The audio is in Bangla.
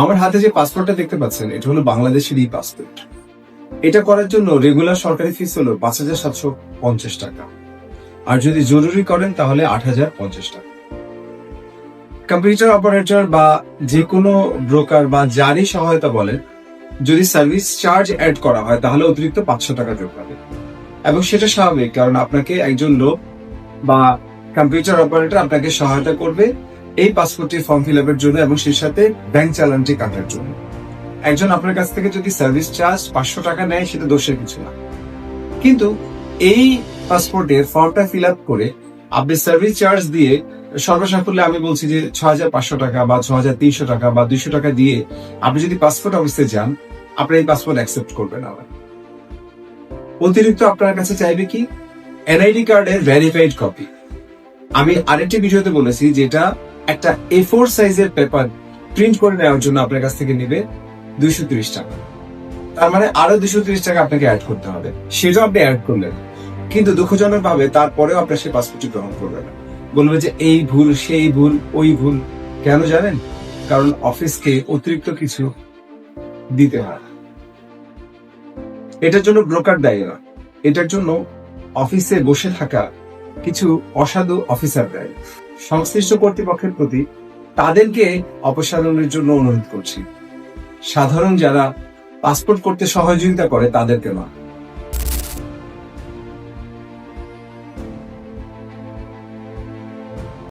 আমার হাতে যে পাসপোর্টটা দেখতে পাচ্ছেন এটা হলো বাংলাদেশের ই পাসপোর্ট। এটা করার জন্য রেগুলার সরকারি ফিস হলো ৫,৭৫০ টাকা, আর যদি জরুরি করেন তাহলে ৮,০৫০ টাকা। কম্পিউটার অপারেটর বা যে কোনো ব্রোকার বা যারই সহায়তা বলেন, যদি সার্ভিস চার্জ অ্যাড করা হয় তাহলে অতিরিক্ত ৫০০ টাকা যোগ পাবে, এবং সেটা স্বাভাবিক, কারণ আপনাকে একজন লোক বা কম্পিউটার অপারেটর আপনাকে সহায়তা করবে এই পাসপোর্টটি ফর্ম ফিল আপের জন্য এবং সেই সাথে ব্যাংক চালানটি কাটার জন্য। একজন আপনার কাছ থেকে যদি সার্ভিস চার্জ ৫০০ টাকা নেয় সেটা দোষের কিছু না, কিন্তু এই পাসপোর্টের ফর্মটা ফিল আপ করে আপনি সার্ভিস চার্জ দিয়ে সর্বসাকুল্যে আমি বলছি যে ৬,৫০০ টাকা বা ৬,৩০০ টাকা বা ২০০ টাকা দিয়ে আপনি যদি পাসপোর্ট অফিসে যান, আপনার এই পাসপোর্ট অ্যাকসেপ্ট করবে না। অতিরিক্ত আপনার কাছে চাইবে কি এনআইডি কার্ডের ভেরিফাইড কপি। আমি আরেকটি ভিডিওতে বলেছি যেটা একটা A4 সাইজের পেপার প্রিন্ট করে নেওয়ার জন্য আপনার কাছ থেকে নেবে ২৩০ টাকা। তার মানে আরো ২৩০ টাকা আপনাকে অ্যাড করতে হবে। সেটাও আপনি অ্যাড করলেন, কিন্তু দুঃখজনক ভাবে তারপরেও আপনার সেই পাসপোর্টটি গ্রহণ করবে না। বলবে যে এই ভুল, সেই ভুল, ওই ভুল। কেন জানেন? কারণ অফিসকে অতিরিক্ত কিছু দিতে হয়। এটার জন্য ব্রোকার দায়ী না, এটার জন্য অফিসে বসে থাকা কিছু অসাধু অফিসার দায়ী। সংশ্লিষ্ট কর্তৃপক্ষের প্রতি তাদেরকে অপসারণের জন্য অনুরোধ করছি, সাধারণ যারা পাসপোর্ট করতে সহযোগিতা করে তাদেরকে না।